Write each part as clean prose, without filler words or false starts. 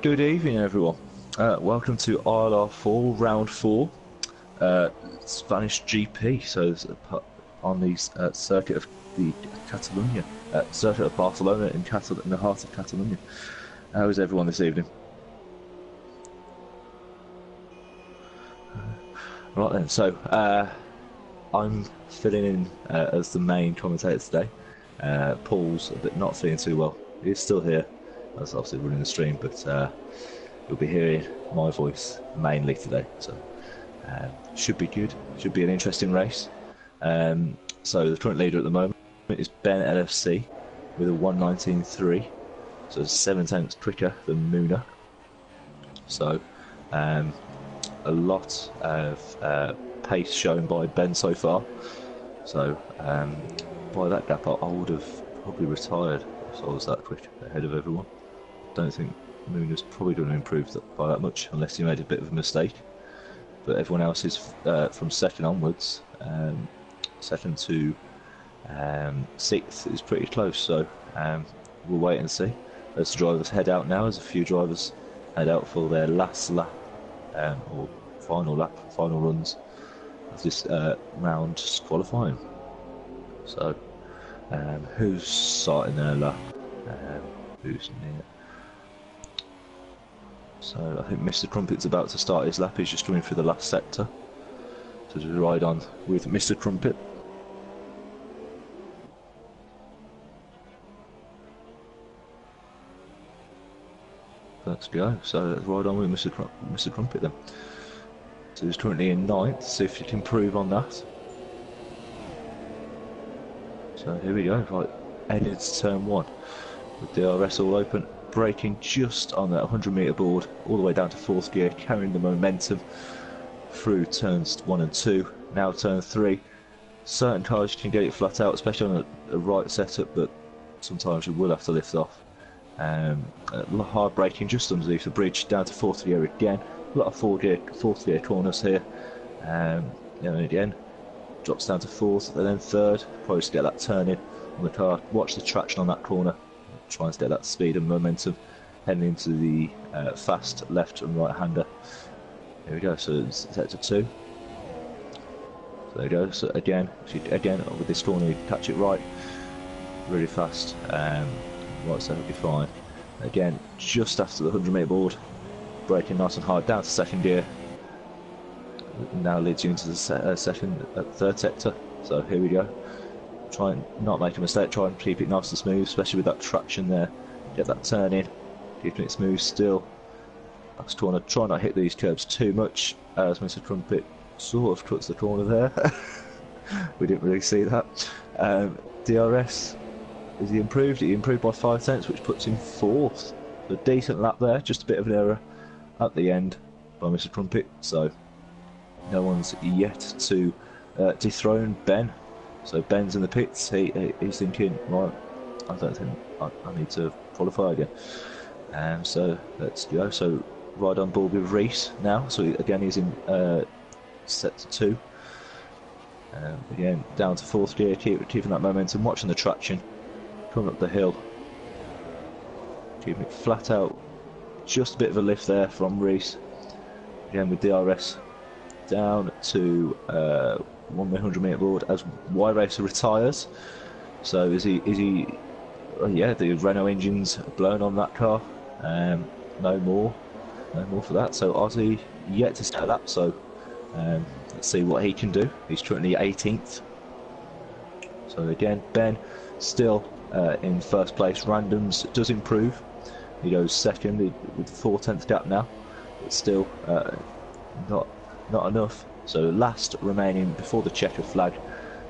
Good evening, everyone. Welcome to ILR4 Round 4, Spanish GP. So it's on the circuit of the Catalonia, circuit of Barcelona in the heart of Catalonia. How is everyone this evening? Right then, so I'm filling in as the main commentator today. Paul's not feeling too well. He's still here. That's obviously running the stream, but you'll be hearing my voice mainly today, so should be good. Should be an interesting race. So the current leader at the moment is Ben LFC with a 1:19.3, so 7/10 quicker than Muna. So a lot of pace shown by Ben so far. So by that gap, I would have probably retired if I was that quick ahead of everyone. Don't think Muna's probably going to improve by that much unless he made a bit of a mistake. But everyone else is from second onwards, second to sixth is pretty close. So we'll wait and see. As the drivers head out now, as a few drivers head out for their last lap or final runs of this round qualifying. So who's starting their lap? Who's near? So I think Mr. Crumpet's about to start his lap. He's just coming through the last sector. So just ride on with Mr. Crumpet. Let's go. So let's ride on with Mr. Crumpet then. So he's currently in 9th. See if he can improve on that. So here we go. Right, headed to turn 1 with DRS all open. Braking just on that 100-metre board, all the way down to 4th gear, carrying the momentum through turns 1 and 2. Now turn 3. Certain cars you can get it flat out, especially on a right setup, but sometimes you will have to lift off. Hard braking just underneath the bridge, down to 4th gear again. A lot of 4th gear corners here. Again, drops down to 4th and then 3rd. Probably just get that turn in on the car. Watch the traction on that corner. Trying to get that speed and momentum heading into the fast left and right hander. Here we go, so it's sector 2. So there we go, so again with this corner you catch it right, really fast, right, so it'll be fine. Again, just after the 100-metre board, braking nice and hard down to 2nd gear. Now leads you into the third sector, so here we go. Try and not make a mistake, try and keep it nice and smooth, especially with that traction there. Get that turn in, keeping it smooth still. Last corner, try not to hit these curbs too much, as Mr. Crumpet sort of cuts the corner there. We didn't really see that. DRS, is he improved? He improved by 5/10, which puts him 4th. A decent lap there, just a bit of an error at the end by Mr. Crumpet, so no one's yet to dethrone Ben. So Ben's in the pits, he's thinking, right, I don't think I need to qualify again. So let's go. So ride on board with Reese now. So again he's in sector 2. Again down to 4th gear, keeping that momentum, watching the traction, coming up the hill, keeping it flat out. Just a bit of a lift there from Reese. Again with DRS down to 100-metre board as Y Racer retires. So is he yeah, the Renault engine's blown on that car. No more for that. So Ozzy yet to start up, so let's see what he can do. He's currently 18th. So again, Ben still in 1st place. Randoms does improve. He goes 2nd with the 4/10 gap now, but still not enough. So last remaining before the checker flag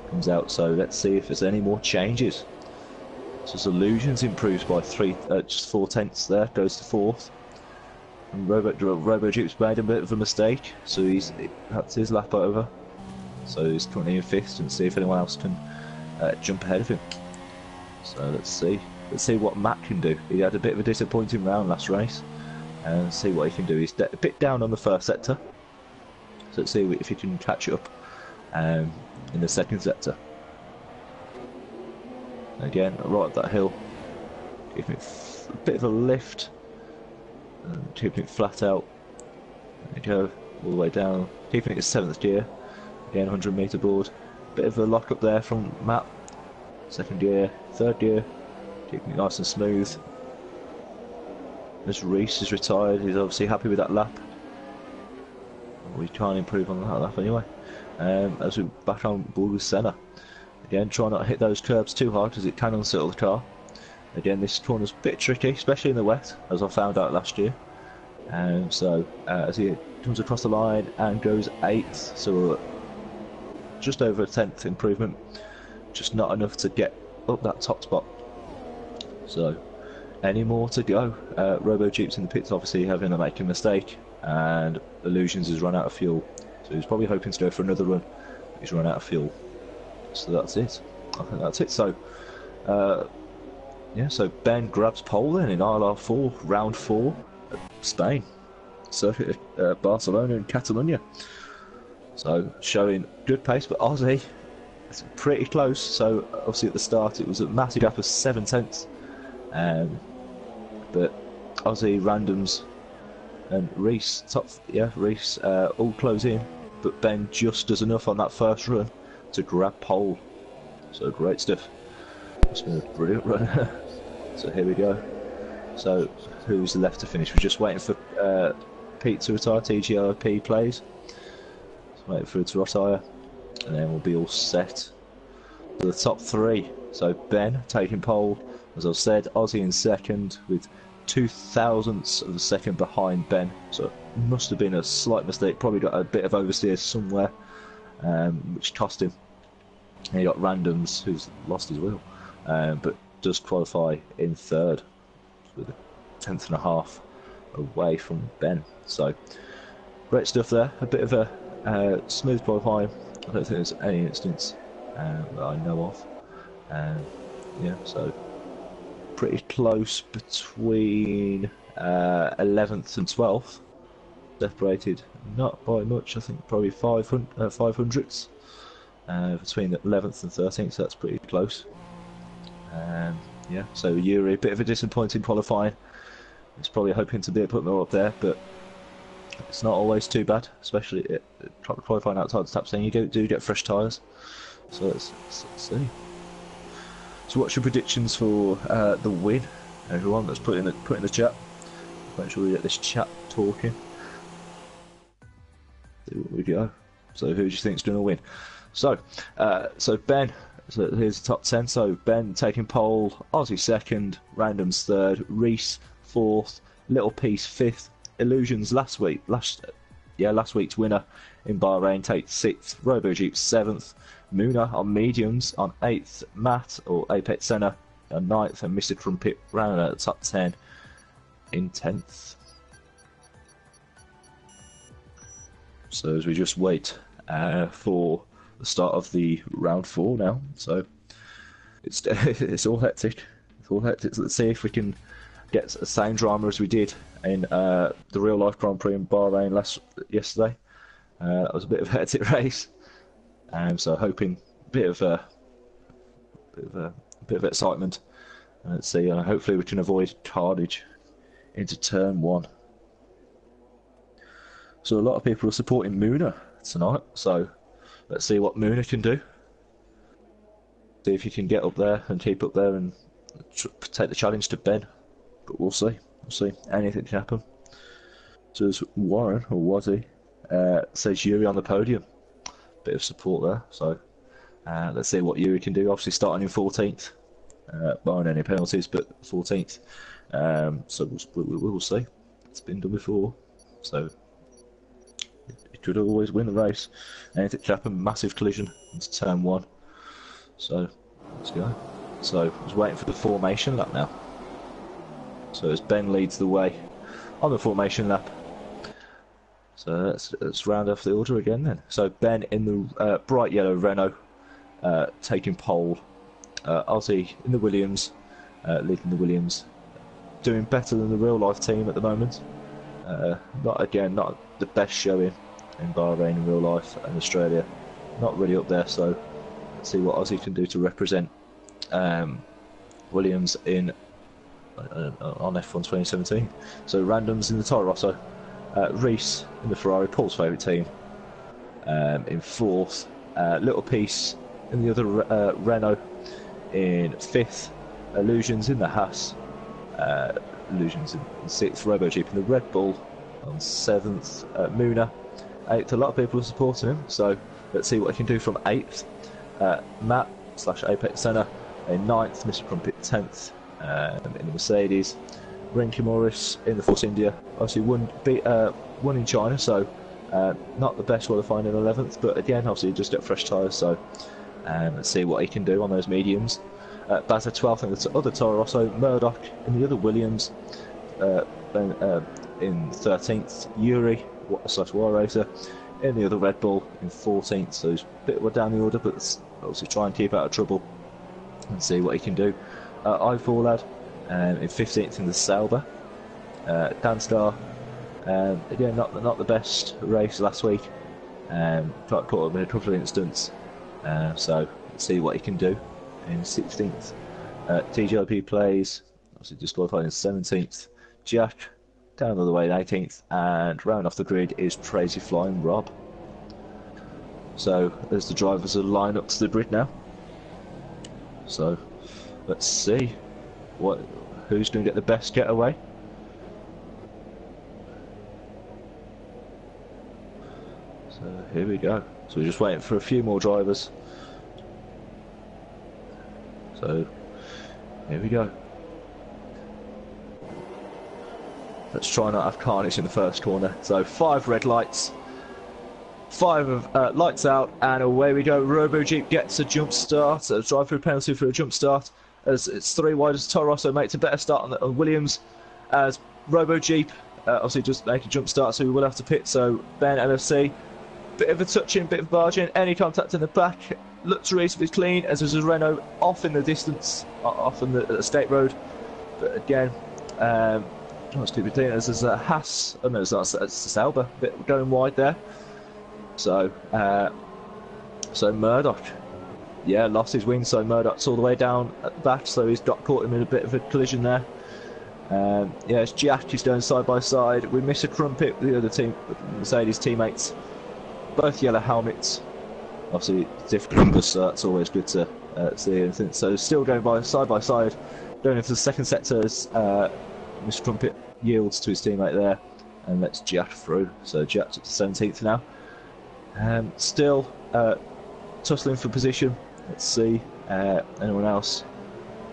comes out. So let's see if there's any more changes. So Illusions improves by just 4/10 there, goes to 4th. And RoboJuke's made a bit of a mistake, so that's his lap over. So he's currently in 5th, and see if anyone else can jump ahead of him. So let's see what Matt can do. He had a bit of a disappointing round last race, and see what he can do. He's a bit down on the 1st sector. So let's see if he can catch up in the 2nd sector. Again, right up that hill, giving it a bit of a lift. keeping it flat out. There you go, all the way down, keeping it his 7th gear. Again, 100 metre board. Bit of a lock up there from Matt. 2nd gear, 3rd gear, keeping it nice and smooth. As Reese is retired, he's obviously happy with that lap. We can't improve on that lap anyway. As we're back on board with Senna. Again, try not to hit those curbs too hard because it can unsettle the car. Again, this corner's a bit tricky, especially in the wet, as I found out last year. So as he comes across the line and goes 8th, so we're just over a 10th improvement, just not enough to get up that top spot. So any more to go. Robo Jeep's in the pits, obviously having to make a mistake, and Illusions has run out of fuel, so he's probably hoping to go for another run. He's run out of fuel, so that's it. I think that's it. So yeah, so Ben grabs pole then in ILR4, round 4, Spain, circuit Barcelona and Catalonia. So showing good pace, but Aussie, it's pretty close. So obviously at the start it was a massive gap of 7 tenths, but Aussie, Randoms and Reese, Reese all close in, but Ben just does enough on that first run to grab pole. So great stuff. It's been a brilliant run. So here we go. So who's left to finish? We're just waiting for Pete to retire. TGLP plays. Just waiting for it to retire, and then we'll be all set for the top 3. So Ben taking pole, as I've said. Aussie in 2nd with 0.02 of a second behind Ben. So it must have been a slight mistake. Probably got a bit of oversteer somewhere, which cost him. And you got Randoms, who's lost his wheel, but does qualify in 3rd with a 1/10.5 away from Ben. So great stuff there. A bit of a smooth qualifying. I don't think there's any instance that I know of. Yeah, so pretty close between 11th and 12th. Separated not by much. I think probably 500ths. Between the 11th and 13th, so that's pretty close. Yeah, so Yuri, a bit of a disappointing qualifying. He's probably hoping to be put more up there, but it's not always too bad, especially qualifying outside the top 10. You do get fresh tyres, so let's see. So what's your predictions for the win, everyone? Let's put in the chat. Make sure we get this chat talking. See what we go. So who do you think's going to win? So Ben, so here's the top 10. So Ben taking pole, Aussie 2nd, Randoms 3rd, Reese 4th, Little Piece 5th, Illusions last week's winner in Bahrain takes 6th, RoboJeep 7th, Muna on mediums on 8th, Matt or Apex Senna on 9th, and Mr. Crumpet round at the top 10 in 10th. So as we just wait for the start of the round 4 now, so it's all hectic. It's all hectic. So let's see if we can get the same drama as we did in the real life Grand Prix in Bahrain yesterday. That was a bit of a hectic race, so hoping a bit of excitement. And let's see. Hopefully we can avoid carnage into turn 1. So a lot of people are supporting Muna tonight, so let's see what Muna can do. See if he can get up there and keep up there and take the challenge to Ben. But we'll see. We'll see. Anything can happen. So there's Warren, or was he? Says Yuri on the podium. Bit of support there. So let's see what Yuri can do. Obviously starting in 14th, barring any penalties, but 14th. So we'll see. It's been done before. So could always win the race. Anything could happen. Massive collision into turn 1. So let's go. So I was waiting for the formation lap now. So as Ben leads the way on the formation lap. So let's round off the order again then. So Ben in the bright yellow Renault, taking pole. Aussie in the Williams, leading the Williams, doing better than the real life team at the moment. Not the best showing in Bahrain in real life, and Australia not really up there, so let's see what Aussie can do to represent Williams in on F1 2017. So randoms in the Toro Rosso, Reese in the Ferrari, Paul's favourite team, in fourth, Little Piece in the other Renault in fifth, Illusions in the Haas, Illusions in sixth, RoboJeep in the Red Bull on seventh, Muna eighth. A lot of people are supporting him, so let's see what he can do from eighth. Matt / Apex Senna in ninth, Mr. Crumpet 10th in the Mercedes, Renke Morris in the Force India, obviously won in China, so not the best qualifying in 11th, but again obviously just get fresh tyres, so let's see what he can do on those mediums. Bazza 12th in the other Toro Rosso, Murdoch in the other Williams, then in 13th, Yuri / War Racer in the other Red Bull in 14th, so he's a bit down the order, but obviously try and keep out of trouble and see what he can do. I4 lad in 15th in the Sauber, Danstar, again not the best race last week, got caught up in a couple of incidents, so let's see what he can do in 16th. TGLP plays, obviously disqualified in 17th, Jack down all the way in 18th, and round off the grid is Crazy Flying Rob. So as the drivers are lined up to the grid now, so let's see who's going to get the best getaway. So here we go. So we're just waiting for a few more drivers. So here we go. Let's try not have carnage in the first corner. So 5 red lights, 5 of lights out, and away we go. RoboJeep gets a jump start, a drive-through penalty for a jump start, as it's 3 wide as Toro Rosso makes a better start on Williams, as RoboJeep obviously just make a jump start, so we will have to pit. So Ben LFC, bit of a touching, bit of barging, any contact in the back, looks reasonably clean, as there's a Renault off in the distance, off on the state road, but again, what's stupid thing is there's a Haas, oh no, it's a Sauber, bit going wide there. So, so Murdoch, yeah, lost his wing, so Murdoch's all the way down at the back, so he's got caught him in a bit of a collision there. Yeah, it's Jack, he's going side by side. We miss a Crumpet with the other team, Mercedes teammates, both yellow helmets. Obviously, different numbers, so that's always good to see anything. So, still going by side, going into the second sector as Mr. Crumpet yields to his teammate there and lets Jack through. So, Jack's up to 17th now. Still tussling for position. Let's see anyone else.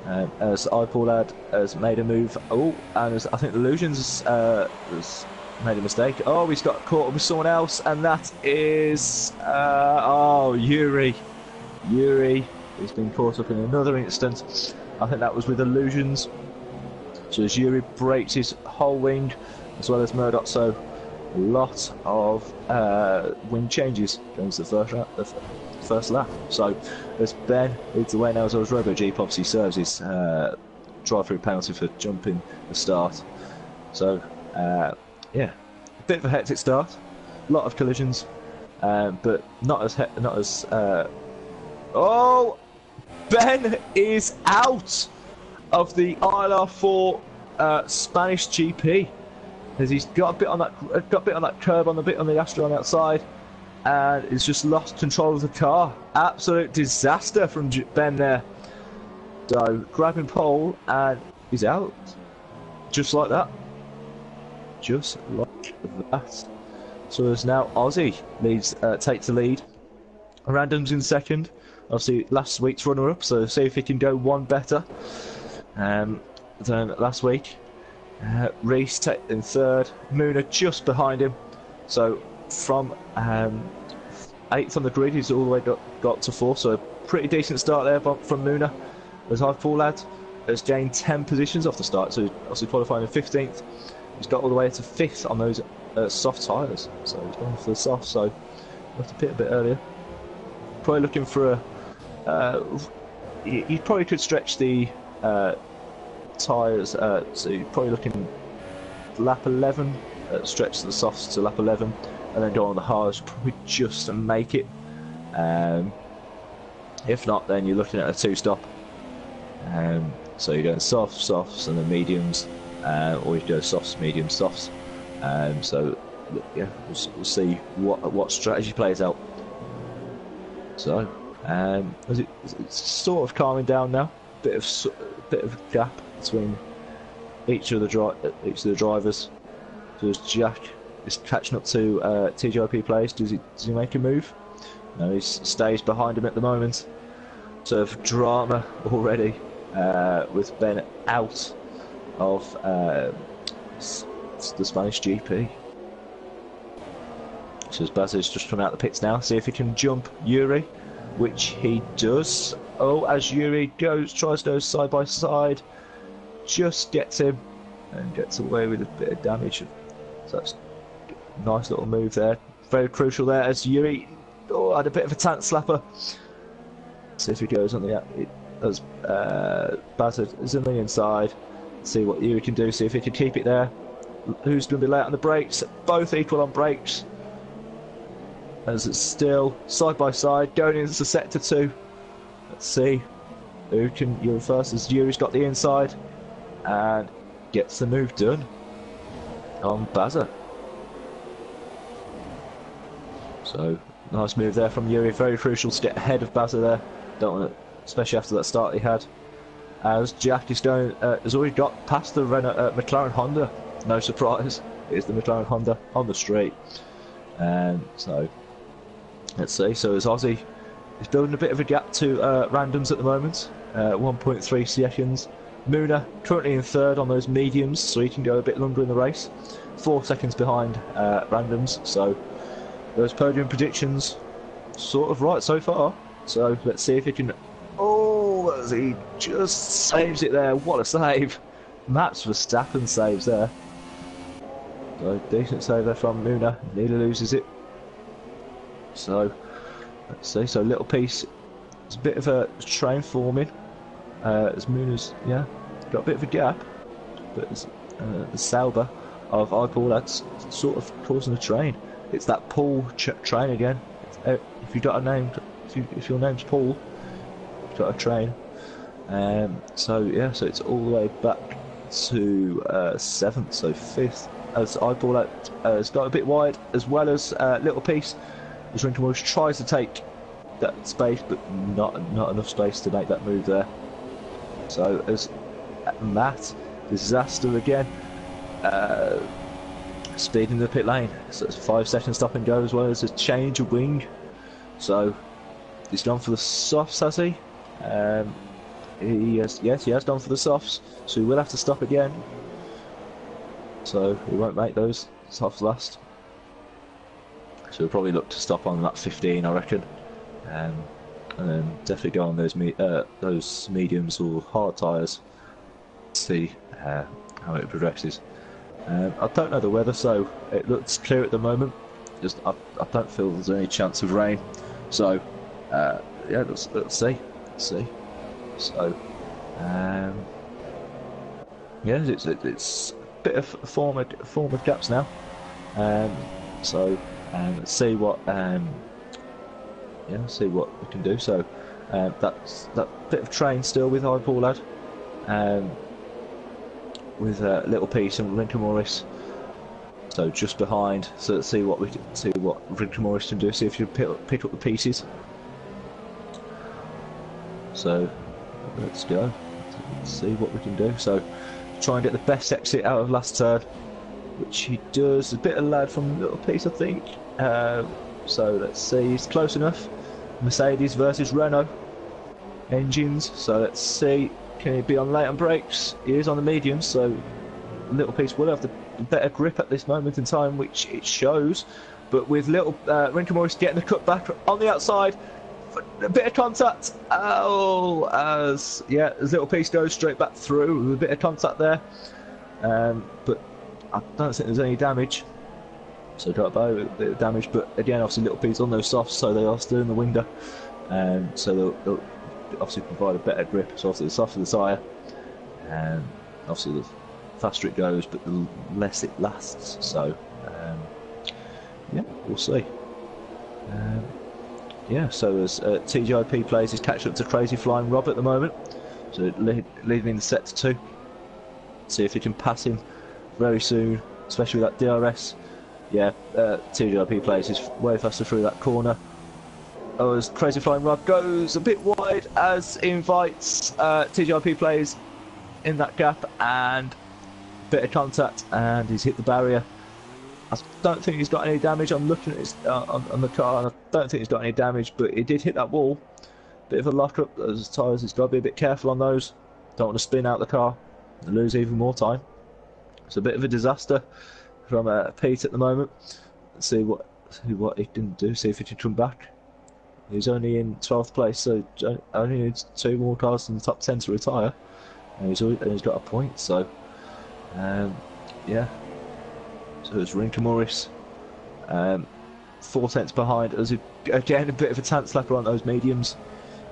As iPaul lad has made a move. Oh, and I think Illusions has made a mistake. Oh, he's got caught up with someone else, and that is Yuri. He's been caught up in another incident. I think that was with Illusions. So as Yuri breaks his whole wing, as well as Murdoch, so a lot of wing changes going to the first lap. So as Ben leads the way now, as well as RoboJeep obviously serves his drive-through penalty for jumping the start. So yeah, a bit of a hectic start, a lot of collisions, but not as oh, Ben is out of the ILR4 Spanish GP, as he's got a bit on that curb, on the Astra on the outside, and he's just lost control of the car. Absolute disaster from Ben there. So grabbing pole, and he's out, just like that. Just like that. So there's now Aussie takes the lead. Random's in second. Obviously last week's runner-up, so see if he can go one better than last week. Reese in third. Muna just behind him. So from 8th on the grid, he's all the way got to 4th. So a pretty decent start there from Muna. As iPaul lad has gained 10 positions off the start, so obviously qualifying in 15th. He's got all the way to 5th on those soft tyres. So he's going for the soft, so we'll have to pit a bit earlier. Probably looking for you probably could stretch the tyres, so you're probably looking lap 11, stretch the softs to lap 11, and then go on the hards, probably just to make it. If not, then you're looking at a 2-stop. So you're going softs, and then mediums, or you go softs, mediums, softs. So yeah, we'll see what strategy plays out. So it's sort of calming down now. Bit of gap between each of the drivers. So as Jack is catching up to TGIP players, does he make a move? No, he stays behind him at the moment. So drama already with Ben out of the Spanish GP. So as Baz is just coming out the pits now, see if he can jump Yuri, which he does. Oh, as Yuri tries to go side by side, just gets him and gets away with a bit of damage. So that's a nice little move there. Very crucial there as Yuri had a bit of a tank slapper. See if he goes on the as Baz is in the inside. See what Yuri can do. See if he can keep it there. Who's going to be late on the brakes? Both equal on brakes. As it's still side by side going into sector 2. Let's see who can Yuri first, as Yuri's got the inside and gets the move done on Bazza. So nice move there from Yuri. Very crucial to get ahead of Bazza there. Don't want to, especially after that start he had. As Jack is going, has already got past the McLaren Honda. No surprise, it is the McLaren Honda on the straight. So let's see. So as Aussie is building a bit of a gap to randoms at the moment, 1.3 seconds. Muna currently in third on those mediums, so he can go a bit longer in the race. 4 seconds behind randoms. So those podium predictions sort of right so far. So let's see if he can. Oh, as he just saves it there. What a save! Max Verstappen saves there. So decent save there from Muna. Nearly loses it. So let's see. So little piece. It's a bit of a train forming. As Muna's got a bit of a gap, but the Sauber of iPaul that's sort of causing a train. It's that Paul train again. If you've got a name, if your name's Paul, you've got a train. So yeah, so it's all the way back to 7th, so 5th. As iPaul has got a bit wide, as well as little piece. As Rinkelmush tries to take that space, but not enough space to make that move there. So as Matt, disaster again, speeding the pit lane. So it's a 5 second stop and go, as well as a change of wing. So he's gone for the softs, has he? He has gone for the softs. So he will have to stop again. So he won't make those softs last. So we'll probably look to stop on that 15, I reckon. And then definitely go on those mediums or hard tyres. See how it progresses. I don't know the weather, so it looks clear at the moment. Just I don't feel there's any chance of rain. So yeah, let's see. So yeah, it's a bit of form of gaps now. So let's see what see what we can do. So that's that bit of train still with iPaul lad, with Little Piece and Lincoln Morris. So just behind. So let's see what Lincoln Morris can do. See if you pick up the pieces. So let's go. Let's see what we can do. So try and get the best exit out of last turn, which he does. A bit of lad from Little Piece, I think. So let's see. He's close enough. Mercedes versus Renault engines. So let's see. Can he be on late on brakes? He is on the medium, so Little Piece will have the better grip at this moment in time, which it shows. But with Little Rinker Morris getting the cut back on the outside, a bit of contact. Oh, as Little Piece goes straight back through with a bit of contact there. But I don't think there's any damage. So got a bit of damage, but again, obviously Little Piece on those softs, so they are still in the window. So they'll obviously provide a better grip. So obviously the softer the tyre, and obviously the faster it goes, but the less it lasts. So yeah, we'll see. So as TGIP plays, he's catching up to Crazy Flying Rob at the moment. So leading in the sector 2. See if he can pass him very soon, especially with that DRS. Yeah, TGRP plays is way faster through that corner. Oh, as Crazy Flying Rod goes a bit wide as invites TGRP plays in that gap, and bit of contact, and he's hit the barrier. I don't think he's got any damage. I'm looking at his, on the car, and I don't think he's got any damage, but he did hit that wall. Bit of a lock up as tyres. He's got to be a bit careful on those. Don't want to spin out the car and lose even more time. It's a bit of a disaster from Pete at the moment. Let's see what he can do. See if he can come back. He's only in 12th place, so only needs 2 more cars in the top 10 to retire, and he's got a point. So, yeah. So it's Rinka Morris, 4 tenths behind. As again a bit of a chance slapper on those mediums,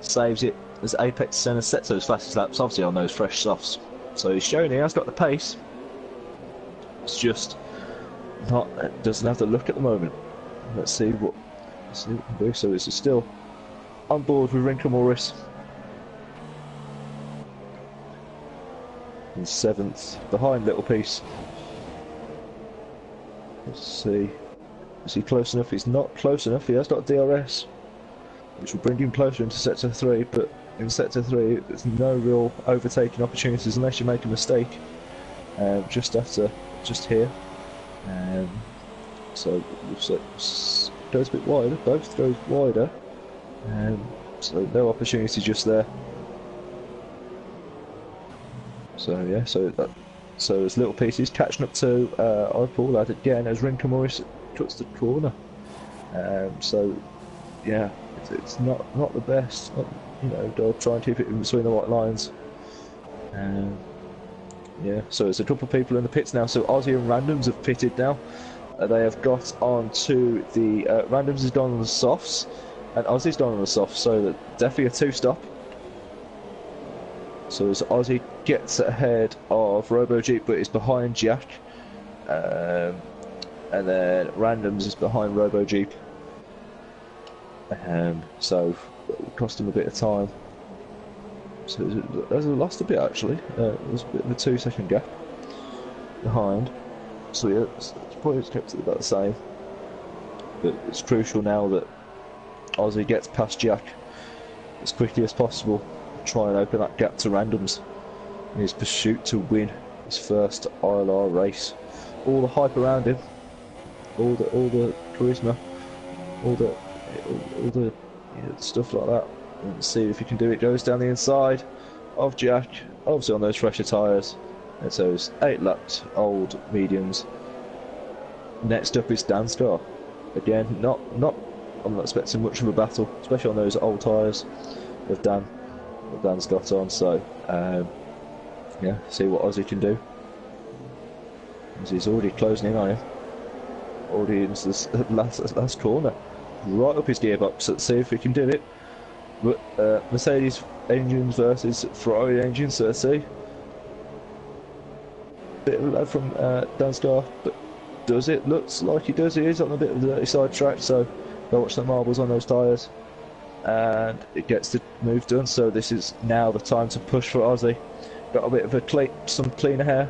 saves it as Apex Centre sets those fastest laps, obviously on those fresh softs. So he's showing he has got the pace. It's just not, doesn't have the look at the moment. Let's see what we can do. So it's still on board with Rinka Morris in 7th, behind Little Piece. Let's see. Is he close enough? He's not close enough. He has got DRS, which will bring him closer into sector 3, but in sector 3 there's no real overtaking opportunities unless you make a mistake just here. So goes a bit wider, both goes wider, so no opportunity just there. So yeah, so as Little Pieces catching up to Paul Lad again as Rinka Morris cuts the corner. So yeah, it's not the best. You know, they'll try and keep it in between the white lines. Yeah, so there's a couple of people in the pits now. So Aussie and Randoms have pitted now. They have got on to the Randoms has gone on the softs, and Aussie's gone on the softs. So definitely a 2-stop. So as Aussie gets ahead of Robo Jeep, but is behind Jack, and then Randoms is behind Robo Jeep. So it cost him a bit of time. So there's lost a bit actually. There's a bit of a 2-second gap behind. So yeah, it's probably kept it about the same. But it's crucial now that Aussie gets past Jack as quickly as possible. Try and open that gap to Randoms in his pursuit to win his first ILR race. All the hype around him, all the charisma, all the stuff like that. And see if he can do it. Goes down the inside of Jack, obviously on those fresher tyres. It's those 8-lapped old mediums. Next up is Dan Scar. Again, I'm not expecting much of a battle, especially on those old tyres of Dan's got on. So yeah, see what Aussie can do. As he's already closing in on him, already into this last corner, right up his gearbox. Let's see if we can do it. Mercedes engines versus Ferrari engines. So let's see. Bit of a lad from Dan Scar, but does it? Looks like he does. He is on a bit of the dirty side track, so go watch the marbles on those tyres. And it gets the move done. So this is now the time to push for Aussie. Got a bit of some cleaner hair.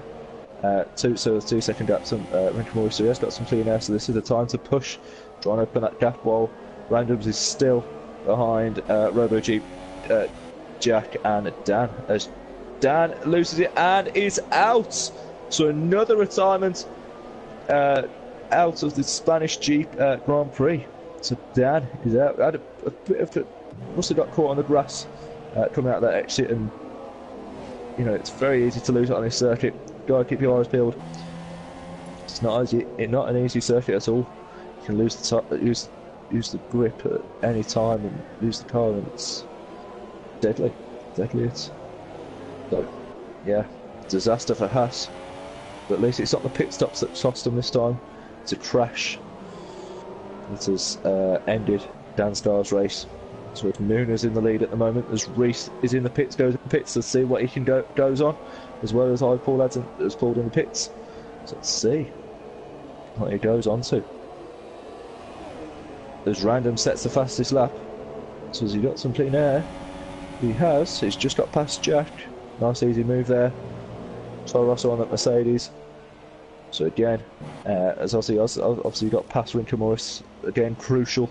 2-second gap. Some Rinka Morris. So he has got some clean air. So this is the time to push. Try and open that gap while Randoms is still behind Robo Jeep, Jack and Dan. As Dan loses it and is out. So another retirement out of the Spanish Jeep Grand Prix. So Dan is out. Had a bit of must have got caught on the grass coming out of that exit, and you know it's very easy to lose it on this circuit. Gotta keep your eyes peeled. It's not easy. It's not an easy circuit at all. You can lose use the grip at any time and lose the car, and it's deadly. It's so yeah, disaster for Haas. But at least it's not the pit stops that cost them this time. It's a crash that has ended Dan Scar's race. So if Muna's in the lead at the moment, as Reese is in the pits, goes in the pits to see what he can goes on, as well as Paul has pulled in the pits. So let's see what he goes on to. As Random sets the fastest lap, so has he got some clean air? He has. He's just got past Jack. Nice easy move there. Toro Rosso on that Mercedes. So again, as Ozzy obviously got past Rinker Morris, again crucial.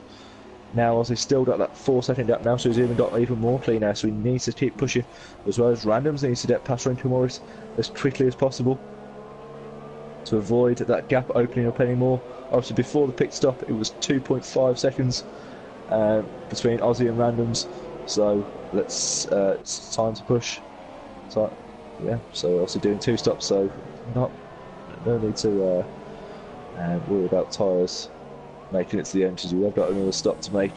Now Ozzy's still got that 4-second gap now, so he's even got even more clean air, so he needs to keep pushing, as well as Randoms needs to get past Rinker Morris as quickly as possible to avoid that gap opening up anymore. Obviously before the pit stop it was 2.5 seconds between Ozzy and Randoms, so it's time to push. So yeah, so obviously doing 2 stops, so no need to worry about tyres making it to the end, because we have got another stop to make.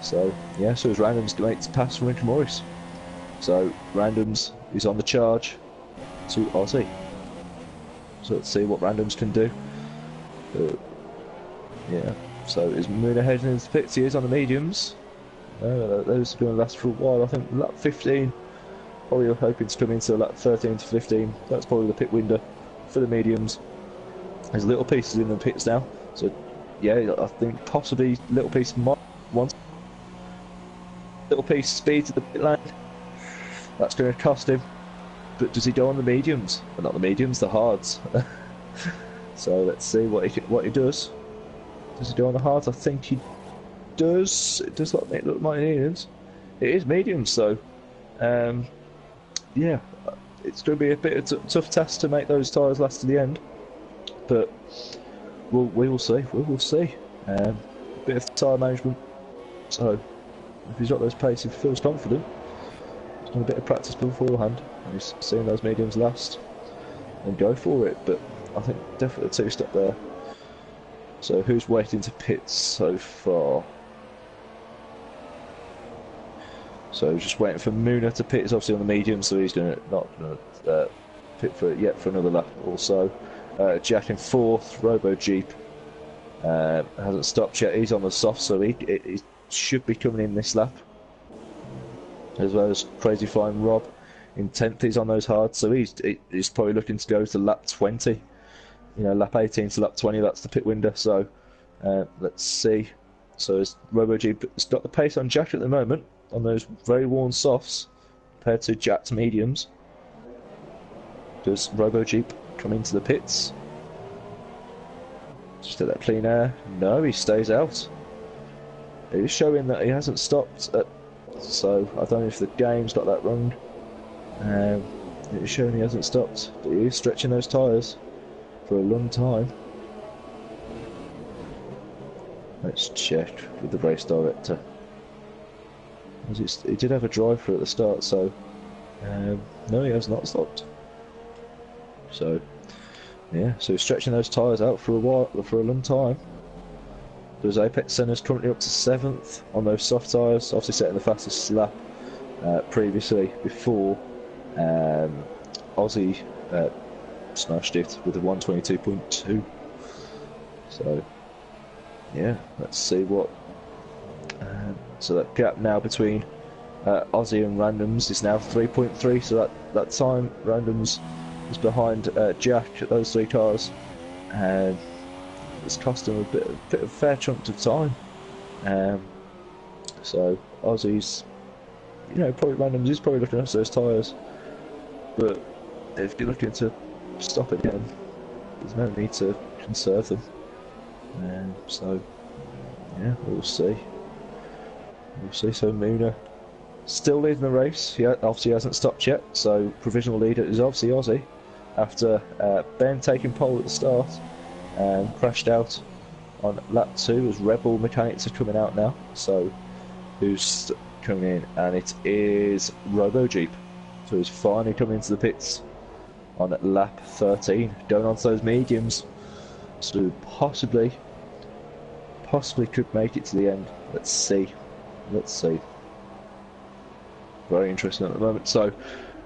So yeah, so it's Randoms to make it past Rinker Morris. So Randoms is on the charge to Ozzy. So let's see what Randoms can do. Yeah, so is Muna heading into the pits? He is on the mediums. Those are going to last for a while. I think lap 15. Probably hoping to come into lap 13 to 15. That's probably the pit window for the mediums. There's little pieces in the pits now. So yeah, I think possibly little piece might want little piece speed to the pit lane. That's going to cost him. But does he go on the mediums? Well, not the mediums, the hards. So let's see what he does. Does he go on the hards? I think he does. It does look like mediums. It is mediums, so yeah, it's going to be a bit of a tough test to make those tyres last to the end. But we will see. We will see. A bit of tyre management. So if he's got those pace, if he feels confident, he's done a bit of practice beforehand, and he's seeing those mediums last, and go for it. But I think definitely a 2-stop there. So who's waiting to pit so far? So just waiting for Muna to pit. He's obviously on the medium, so he's not going to pit for another lap or so. Jack in 4th, Robo Jeep hasn't stopped yet. He's on the soft, so he should be coming in this lap. As well as Crazy Flying Rob in 10th. He's on those hards, so he's probably looking to go to lap 20. You know, lap 18 to lap 20. That's the pit window. So let's see. So Robo Jeep has got the pace on Jack at the moment on those very worn softs compared to Jack's mediums. Does Robo Jeep come into the pits? Just at that clean air? No, he stays out. It is showing that he hasn't stopped so I don't know if the game's got that wrong. It is showing he hasn't stopped, but he is stretching those tyres for a long time. Let's check with the race director. He did have a drive through at the start, so no, he has not stopped. So yeah, so he's stretching those tyres out for a while, for a long time. There's Apex Centre's currently up to 7th on those soft tyres, obviously setting the fastest lap previously before Aussie smashed it with a 122.2. So yeah, let's see what. So that gap now between Aussie and Randoms is now 3.3. So that time Randoms is behind Jack at those 3 cars, and it's cost him a bit of a fair chunk of time. So Aussie's, probably Randoms is probably looking after those tyres, but if you're looking to stop again, there's no need to conserve them. So yeah, we'll see. We'll see. So Muna still leading the race. He obviously hasn't stopped yet. So provisional leader is obviously Aussie, after Ben taking pole at the start and crashed out on lap 2 as Rebel mechanics are coming out now. So who's coming in? And it is Robo Jeep. So he's finally coming into the pits on lap 13, going on to those mediums. So possibly could make it to the end. Let's see. Very interesting at the moment. So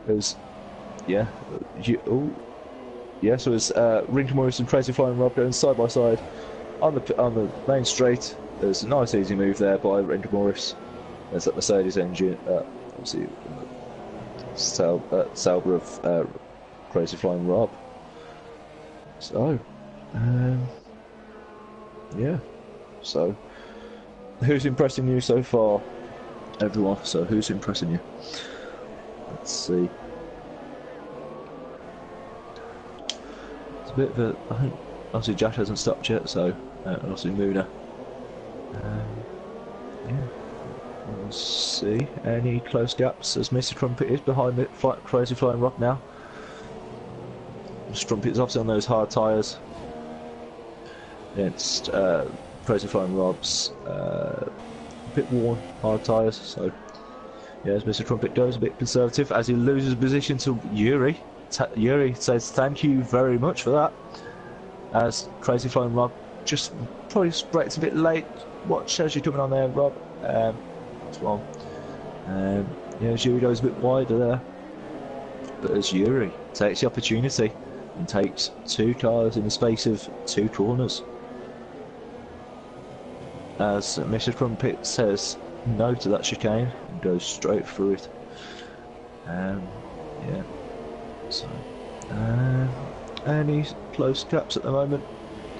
there's so it's Rinker Morris and Crazy Flying Rob going side by side on the main straight. There's a nice easy move there by Rinker Morris. There's that Mercedes engine, obviously Sauber of Crazy Flying Rob. So yeah. So who's impressing you so far? everyone. So who's impressing you? Let's see. It's a bit of a, I think obviously Jack hasn't stopped yet, so obviously Muna. Yeah. We'll see. Any close gaps as Mr. Trumpet is behind the Crazy Flying Rob now. Strumpet is obviously on those hard tyres against Crazy Flying Rob's a bit worn hard tyres, so yeah, as Mr. Trumpet goes a bit conservative as he loses position to Yuri. Yuri says thank you very much for that, as Crazy Flying Rob just probably brakes a bit late. Watch as you're coming on there, Rob. That's wrong. Yeah, as Yuri goes a bit wider there, but as Yuri takes the opportunity and takes 2 cars in the space of 2 corners, as Mr. Crumpet says no to that chicane and goes straight through it. Yeah. So, any close gaps at the moment?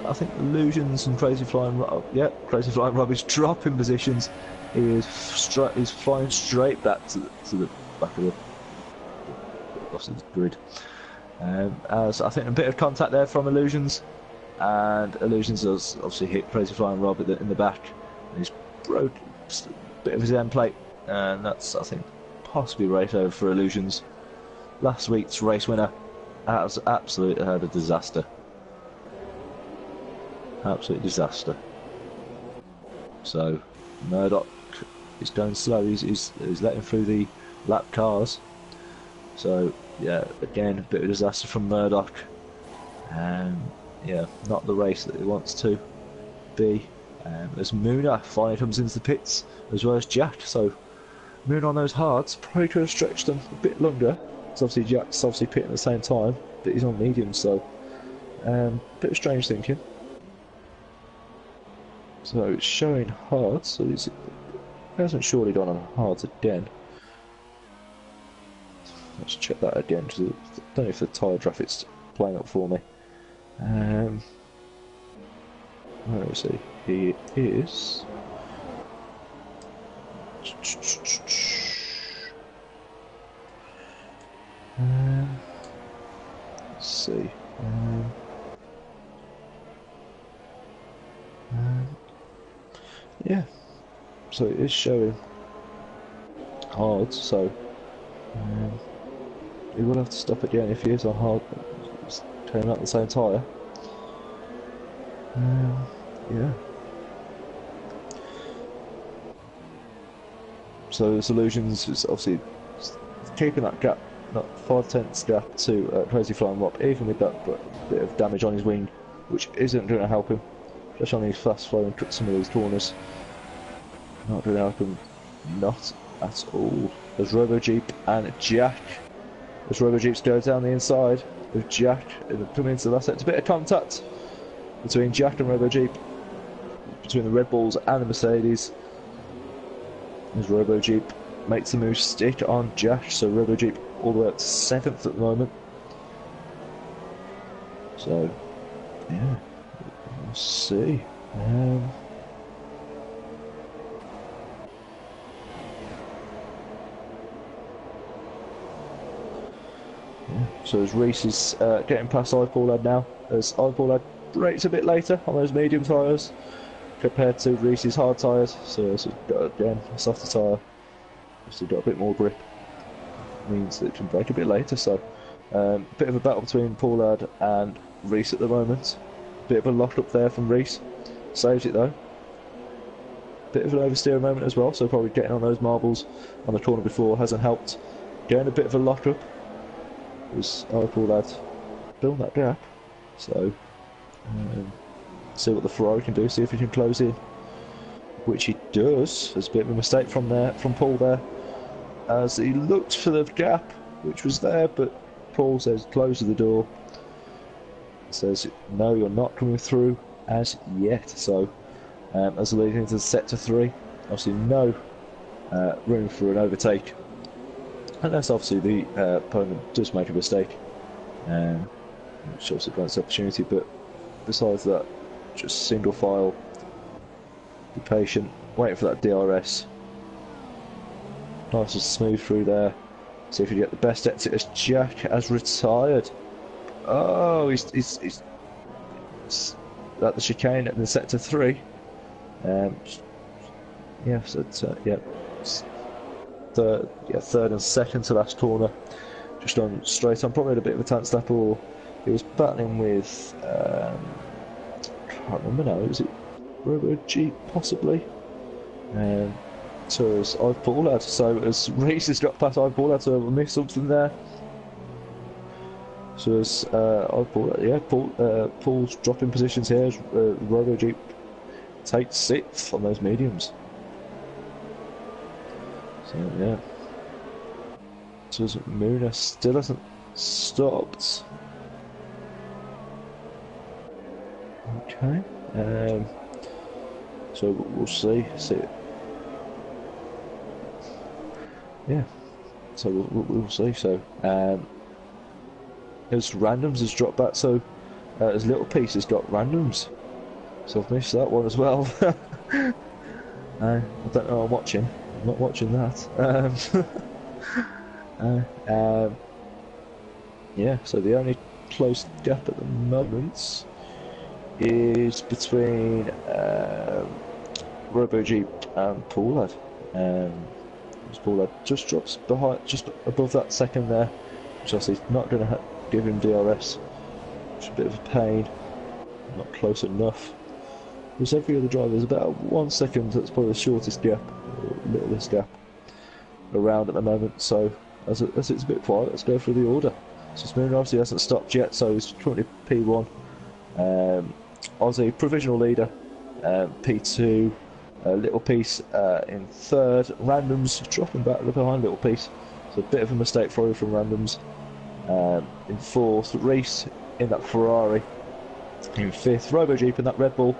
I think Illusions and Crazy Flying Rob. Yeah, Crazy Flying Rob is dropping positions. He is flying straight back to the back of the grid. As I think a bit of contact there from Illusions, and Illusions has obviously hit Crazy Flying Rob in the back, and he's broke a bit of his end plate, and that's, I think, possibly race over for Illusions. Last week's race winner has absolutely had a disaster. Absolute disaster. So Murdoch is going slow. He's letting through the lap cars. So yeah, again a bit of a disaster from Murdoch. Yeah, not the race that he wants to be. As Muna finally comes into the pits, as well as Jack. So Muna on those hards probably could have stretched them a bit longer. So obviously Jack's obviously pitting at the same time, but he's on medium, so bit of strange thinking. So it's showing hards, so he hasn't surely gone on hards again. Let's check that again, because I don't know if the tyre graphic's playing up for me. Where is he? He is... let's see. Yeah, so it is showing hard, so he will have to stop again if he is on hard. It's coming out the same tyre. Yeah. So Illusions is obviously keeping that gap, not 5/10 gap to Crazy Flying Rob, even with that bit of damage on his wing, which isn't going to help him, especially on these fast flowing some of these corners. Not going to help him, not at all. There's Robo Jeep and Jack. As Robo Jeeps go down the inside with Jack and coming into the last set. It's a bit of contact between Jack and Robo Jeep, between the Red Bulls and the Mercedes. As Robo Jeep makes the move stick on Jack, so Robo Jeep all the way up to 7th at the moment. So, yeah, we'll see. So as Reese is getting past iPaulad now, as iPaulad brakes a bit later on those medium tyres compared to Reese's hard tyres, so it's got again a softer tyre, obviously got a bit more grip, means that it can brake a bit later. So bit of a battle between Paulad and Reese at the moment, bit of a lock up there from Reese, saves it though, bit of an oversteer moment as well, so probably getting on those marbles on the corner before hasn't helped. Getting a bit of a lock up was iPaulad build that gap, so see what the Ferrari can do, see if he can close in, which he does. There's a bit of a mistake from Paul there, as he looked for the gap which was there, but Paul says close the door, says no, you're not coming through as yet. So as the lead into set to 3, obviously no room for an overtake, unless obviously the opponent does make a mistake, which obviously grants the opportunity, but besides that, just single file, be patient, wait for that DRS, Nice and smooth through there. See if you get the best exit as Jack has retired. Oh, he's at the chicane at the sector 3. Yeah, so it's, yeah, third and second to last corner. Just on straight on, probably had a bit of a tense lap, or he was battling with, I can't remember now, was it RoboG possibly? So as I've pulled out, so as Reese has got past I've pulled out, so I missed something there. So as I've pulled out, yeah, Paul's dropping positions here as RoboG takes 6th on those mediums. So yeah. So as Muna still hasn't stopped. Okay. So we'll see. Yeah. So we'll see. So as randoms has dropped back, so as Little Piece has got randoms. So I've missed that one as well. I don't know. I'm watching. I'm not watching that. Yeah. So the only close gap at the moment is between RoboG and Paulad. Paulad just drops behind, just above that second there, which obviously is not going to give him DRS. Which is a bit of a pain. Not close enough. Because every other driver is about 1 second. That's probably the shortest gap, or littlest gap around at the moment. So as it's a bit quiet, let's go through the order. So Smooner obviously hasn't stopped yet, so he's currently P1. Aussie provisional leader, P2, Little Piece in 3rd, Randoms dropping back behind Little Piece, so a bit of a mistake for you from Randoms. In 4th, Reese in that Ferrari, in 5th, RoboJeep in that Red Bull,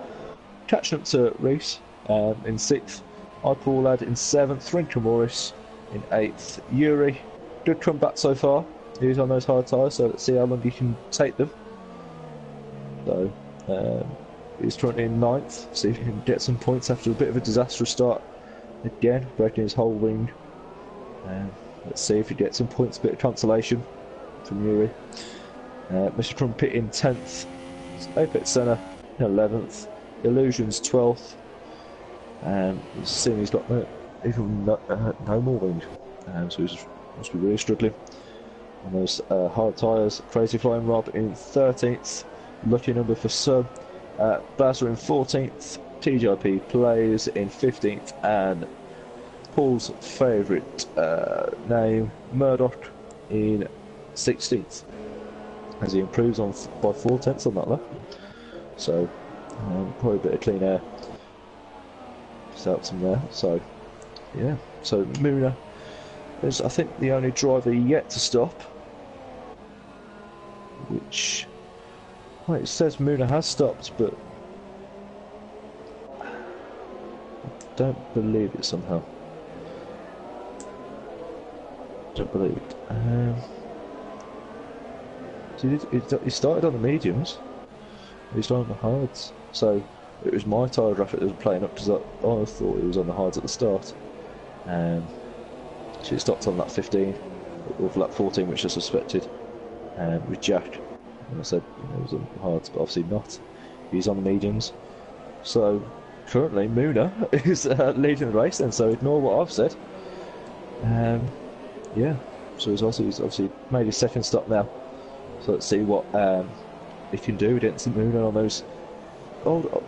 catching up to Reese in 6th, iPaulad in 7th, Rinka Morris in 8th, Yuri, good comeback so far, he's on those hard tyres, so let's see how long he can take them. So he's currently in 9th, see if he can get some points after a bit of a disastrous start again, breaking his whole wing. Let's see if he gets some points, a bit of consolation from Yuri. Mr. Trumpet in 10th, Apex Senna in 11th, Illusions 12th, seeing he's got no more wing, so he must be really struggling on those hard tyres. Crazy Flying Rob in 13th, lucky number for Sun. Bazza in 14th, TJP Plays in 15th, and Paul's favourite name, Murdoch, in 16th, as he improves on by 4/10 on that lap. So probably a bit of clean air just out from there. So yeah, so Muna is, I think, the only driver yet to stop, which, well, it says Muna has stopped, but I don't believe it somehow. Don't believe it. So he started on the mediums, he started on the hards, so it was my tyre graphic that was playing up, because I thought he was on the hards at the start. So he stopped on lap 15, or lap 14, which I suspected, with Jack. And I said, he was on the hards, but obviously not. He's on the mediums. So currently Muna is leading the race then, so ignore what I've said. Yeah, so he's obviously made his second stop now. So let's see what he can do against Muna on those old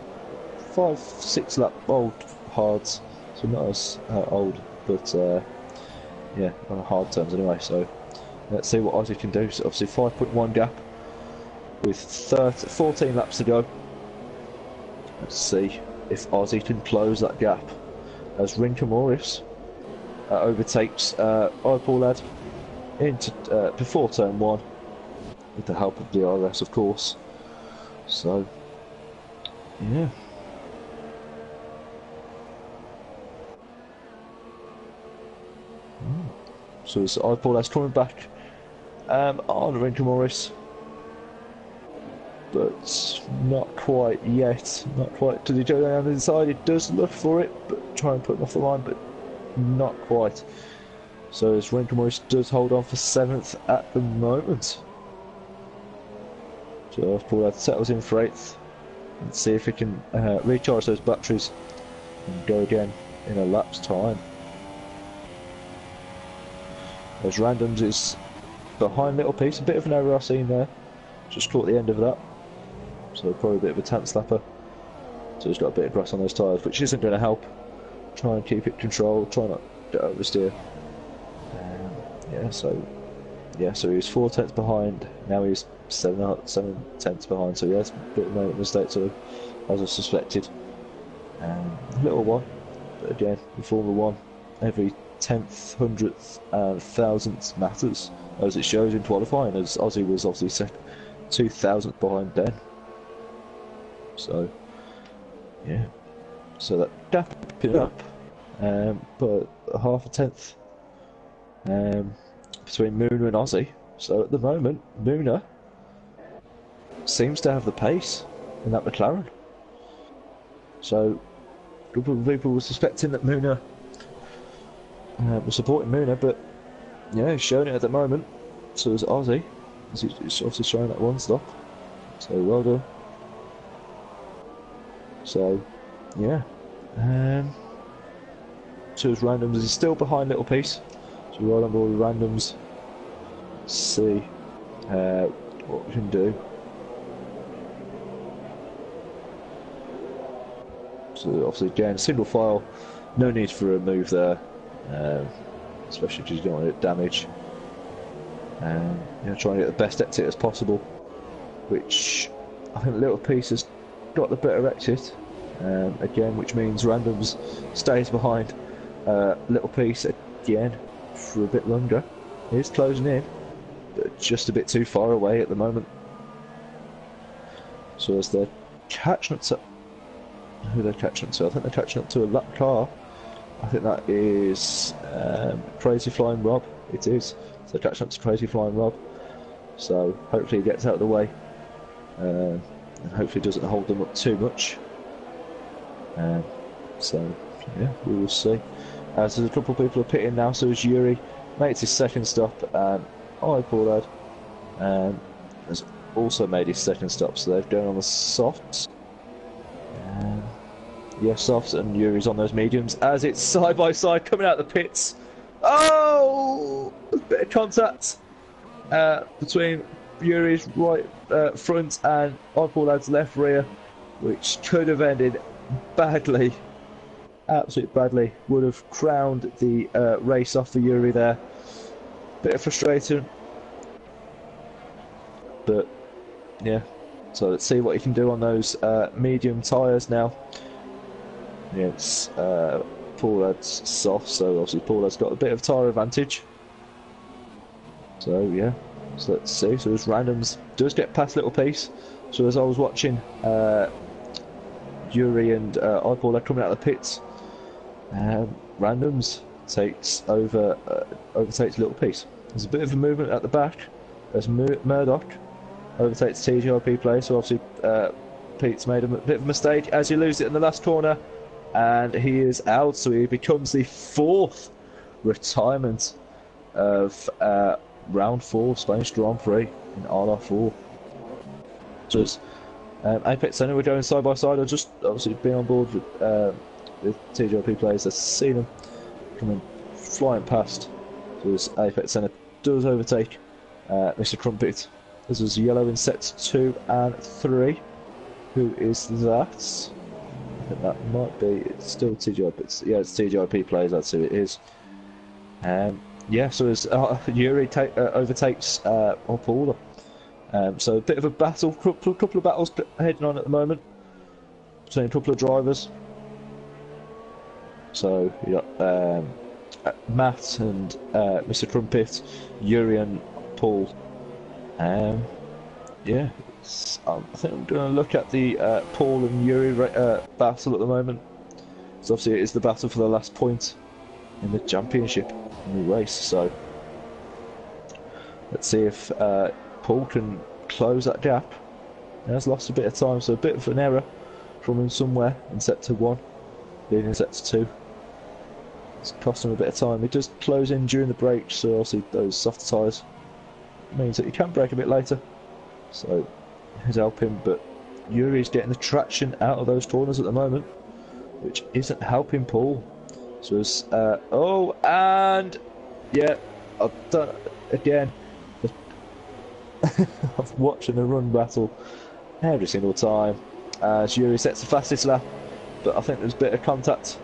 5-6 lap old hards. So not as old, but yeah, on hard terms anyway. So let's see what Ozzy can do. So obviously 5.1 gap with 14 laps to go. Let's see if Ozzy can close that gap as Rinka Morris overtakes iPaulad into before turn 1 with the help of DRS, of course. So yeah. So it's iPaulad's coming back on Rinka Morris, but not quite yet. Not quite. Does he go down the inside? He does look for it, but try and put him off the line, but not quite. So as Rinkelmoose does hold on for 7th at the moment. So Paul settles in for 8th. And see if he can recharge those batteries and go again in a lap's time. As Randoms is behind Little Piece, a bit of an error I've seen there. Just caught the end of that. So probably a bit of a tank slapper. So he's got a bit of grass on those tyres, which isn't going to help. Try and keep it controlled, try not to oversteer. So he's 4 tenths behind, now he's 7 tenths behind, so yeah, it's a bit of a mistake, sort of, as I suspected. Little one, but again, in Formula 1, every 10th, 100th and 1000th matters, as it shows in qualifying, as Aussie was obviously 2000th behind then. So, yeah, so that dapping up, but half a tenth between Muna and Aussie. So at the moment, Muna seems to have the pace in that McLaren. So a couple of people were suspecting that Muna was supporting Muna, but yeah, he's showing it at the moment. So is Aussie. He's obviously showing that one stop. So well done. So yeah. So his Randoms is still behind Little Piece. So right on board with Randoms. See what we can do. So obviously again, single file, no need for a move there, especially because you don't want to get damage. Try and get the best exit as possible, which I think Little Piece has got the better exit. Again, which means Randoms stays behind Little Piece again for a bit longer. He's closing in, but just a bit too far away at the moment. So as they're catching up to who they're catching up to, I think they're catching up to a lap car. I think that is Crazy Flying Rob. It is. So they're catching up to Crazy Flying Rob. So hopefully he gets out of the way, and hopefully doesn't hold them up too much. So yeah, we will see. There's a couple of people are pitting now. So is Yuri, makes his second stop, and Paul has also made his second stop. So they've gone on the softs. Yeah, softs, and Yuri's on those mediums as it's side by side coming out of the pits. Oh, a bit of contact between Yuri's right front and Paul's left rear, which could have ended badly, absolutely badly. Would have crowned the race off for Yuri there. Bit of frustration, but yeah. So let's see what he can do on those medium tyres now. Yeah, it's Paulad's soft, so obviously Paulad's got a bit of tyre advantage. So yeah, so let's see. So as Randoms does get past Little Piece. So as I was watching Yuri and Paulad coming out of the pits, Randoms overtakes Little Piece. There's a bit of a movement at the back as Murdoch overtakes TGRP play, so obviously Pete's made a bit of a mistake as he loses it in the last corner, and he is out, so he becomes the 4th retirement of round 4 Spanish Grand Prix in ILR4. So it's Apex Center, we're going side by side. I've just obviously been on board with TGRP players. I've seen them coming flying past. So this Apex Center does overtake Mr. Crumpet. This was yellow in sets 2 and 3. Who is that? I think that might be. It's still TGRP. Yeah, it's TGRP players. That's who it is. Yeah. So as Yuri overtakes Paula. So a bit of a battle. Couple of battles heading on at the moment between a couple of drivers. So you got Matt and Mr. Crumpet, Yuri and Paul. Yeah, I think I'm going to look at the Paul and Yuri battle at the moment. So obviously it is the battle for the last point in the championship in the race. So let's see if Paul can close that gap. He has lost a bit of time, so a bit of an error from him somewhere in sector 1, leading in sector 2. It's cost him a bit of time. He does close in during the break, so obviously those softer tyres means that he can brake a bit later. So it's helping, but Yuri's getting the traction out of those corners at the moment, which isn't helping Paul. So it's, oh, and yeah, I've done again. I'm watching the run battle every single time as Yuri sets the fastest lap, but I think there's a bit of contact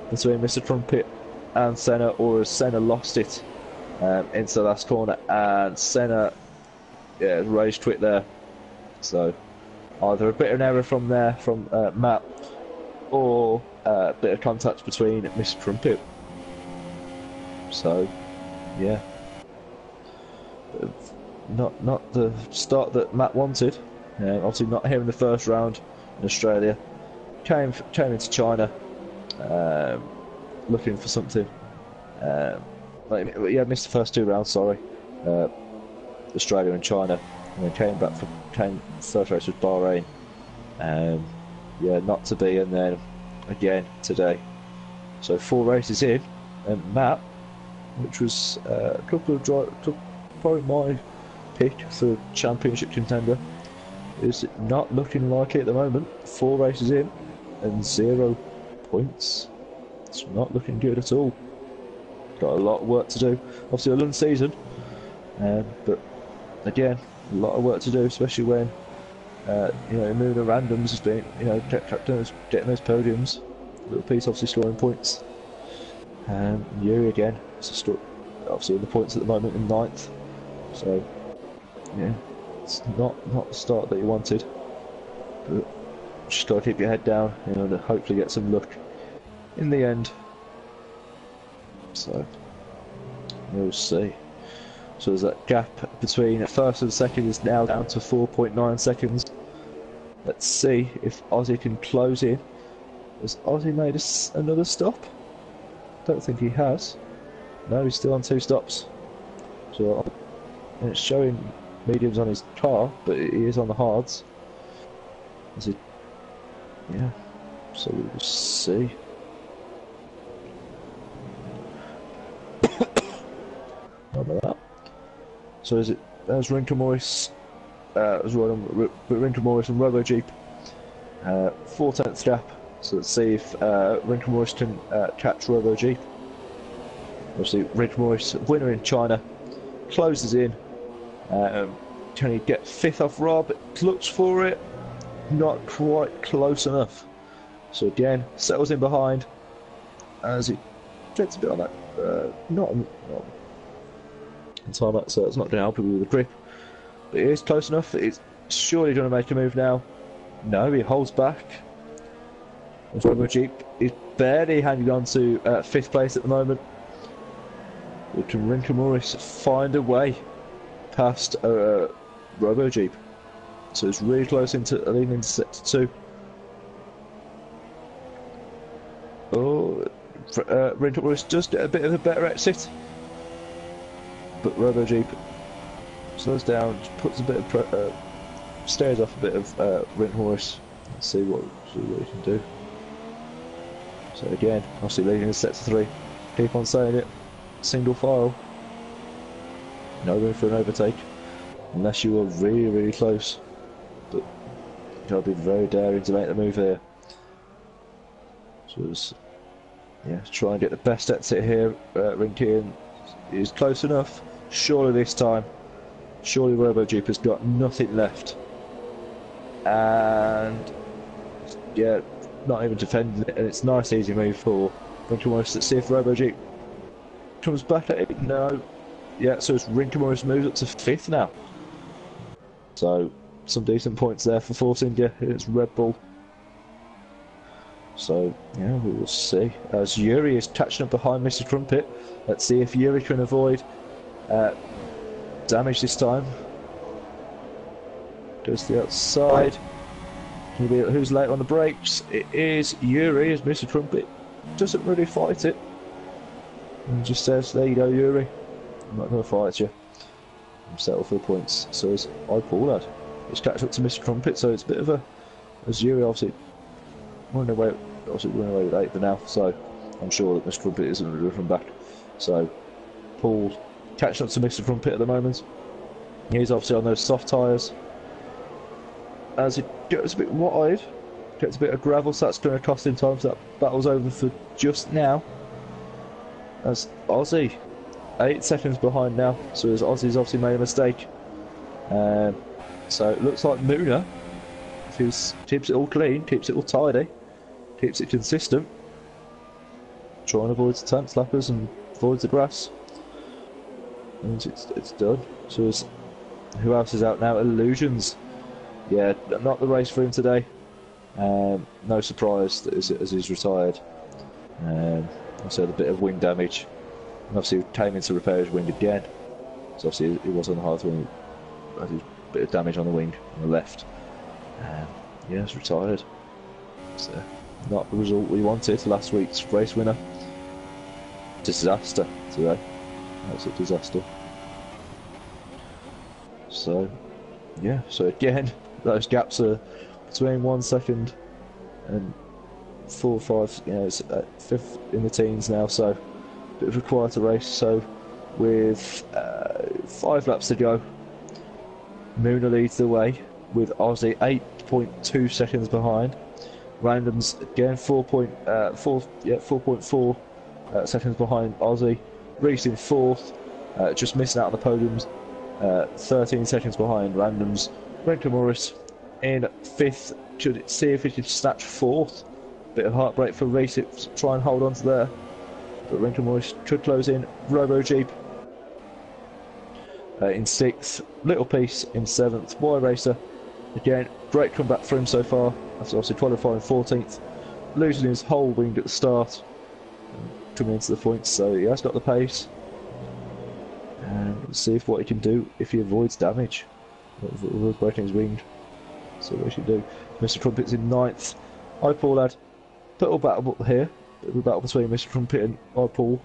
between Mr. Trumpet and Senna, or has Senna lost it into the last corner, and Senna, yeah, rage quit there. So either a bit of an error from there from Matt, or a bit of contact between Mr. Trumpet. So yeah, not the start that Matt wanted. Obviously not here in the first round in Australia. Came into China looking for something. Yeah, missed the first 2 rounds. Sorry, Australia and China, and then came first race with Bahrain. Yeah, not to be, and then again today. So 4 races in, and Matt, which was a couple of probably my pick for championship contender, is not looking like it at the moment. 4 races in and 0 points. It's not looking good at all. Got a lot of work to do. Obviously a long season, but again, a lot of work to do, especially when you know, moving the randoms has been, you know, getting those podiums. Little piece obviously scoring points. Yuri again, obviously in the points at the moment in 9th. So yeah, it's not the start that you wanted, but just got to keep your head down, you know, and hopefully get some luck in the end. So we'll see. So there's that gap between first and second is now down to 4.9 seconds. Let's see if Ozzy can close in. Has Ozzy made another stop? Don't think he has. No, he's still on 2 stops. So and it's showing mediums on his car, but he is on the hards. Is it? Yeah. So we'll see. About that. So is it? There's Rinka Morris as well. Rinka Morris and Robo Jeep. 4/10 gap. So let's see if Rinka Morris can catch Robo Jeep. Obviously, Rinka Morris, winner in China, closes in. Can he get 5th off Rob? Looks for it. Not quite close enough. So again, settles in behind as he gets a bit on that. Not on tarmac, so it's not going to help him with the grip. But it is close enough. It's surely going to make a move now. No, he holds back. Robo Jeep is barely hanging on to 5th place at the moment. But can Rinka Morris find a way past Robo Jeep? So it's really close into leading into sector 2. Oh, Rinka Morris does get a bit of a better exit, but Robo Jeep slows down, puts a bit of stares off a bit of Rinka Morris. Let's see what he can do. So again, obviously leading in sector 3. Keep on saying it. Single file. No room for an overtake, unless you are really close. But you've got to be very daring to make the move here. So it's, yeah, try and get the best exit here. Rinkin is close enough. Surely this time. Surely Robo Jeep has got nothing left. And yeah, not even defending it. And it's a nice easy move for Rinkin Morris. Let's see if Robo Jeep comes back at it. No. Yeah, so it's Rinka Morris moves up to 5th now. So some decent points there for Force India. It's Red Bull. So yeah, we will see. As Yuri is catching up behind Mr. Trumpet. Let's see if Yuri can avoid damage this time. Goes to the outside. Who's late on the brakes? It is Yuri, as Mr. Trumpet doesn't really fight it. And just says, there you go, Yuri. I'm not going to fight you. I'm settled for the points. So as I Paul lad. It's catch up to Mr. Trumpet, so it's a bit of a, as Yuri obviously running away with 8 for now. So I'm sure that Mr. Trumpet isn't going to come back. So Paul catching up to Mr. Trumpet at the moment. He's obviously on those soft tyres. As he gets a bit wide, gets a bit of gravel, so that's going to cost him time. So that battle's over for just now. As Aussie, 8 seconds behind now. So as Aussie's obviously made a mistake. So it looks like Muna, if he keeps it all clean, keeps it all tidy, keeps it consistent, try and avoid the tank slappers and avoids the grass, and it's done. So who else is out now? Illusions. Yeah, not the race for him today. No surprise that as he's retired. Also had a bit of wing damage, and obviously came in to repair his wing again. So obviously he was on the hard wing. A bit of damage on the wing on the left. Yeah, he's retired. So not the result we wanted. Last week's race winner. Disaster today. Absolute disaster. So yeah, so again those gaps are between 1 second and 4 or 5. You know, it's at 5th in the teens now. So a bit of a quieter race. So with 5 laps to go, Muna leads the way with Aussie 8.2 seconds behind. Randoms again 4.4 seconds behind Aussie. Reese in 4th, just missing out on the podiums. 13 seconds behind Randoms. Renko Morris in 5th. Should see if he can snatch 4th. Bit of heartbreak for Reese. Try and hold on to there. But Renko Morris could close in. Robo Jeep in 6th, Little Piece in 7th, Boy Racer, again, great comeback for him so far, after obviously qualifying 14th, losing his whole wing at the start, coming into the points, so he has got the pace, and we'll see what he can do if he avoids damage, avoids breaking his wing, see what he can do. Mr. Trumpet's in 9th, I Paul lad, little battle here, bit of a battle between Mr. Trumpet and I Paul,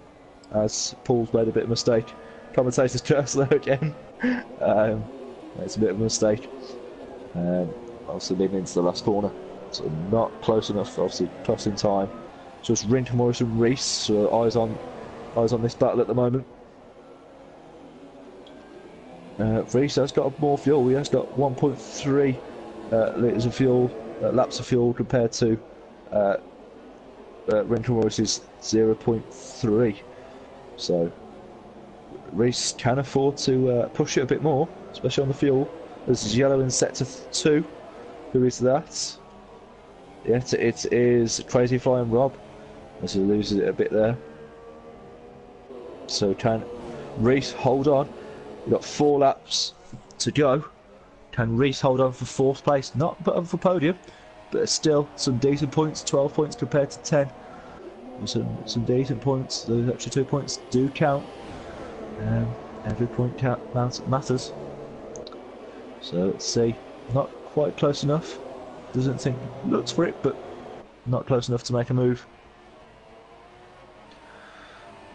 as Paul's made a bit of a mistake. Commentator's curse there again. It's a bit of a mistake. Obviously leading into the last corner, so not close enough. Obviously costing time. So it's Rinker, Morris and Reese. So eyes on this battle at the moment. Reese has got more fuel. He has got 1.3 litres of fuel, laps of fuel compared to Rinker Morris's 0.3. So Reese can afford to push it a bit more, especially on the fuel. There's Yellow in sector 2. Who is that? Yes, it is Crazy Flying Rob, as he loses it a bit there. So can Reese hold on? We've got 4 laps to go. Can Reese hold on for 4th place? Not but for podium, but still some decent points. 12 points compared to 10. Some decent points. Those extra 2 points do count. Every point matters. So let's see. Not quite close enough. Doesn't think looks for it, but not close enough to make a move.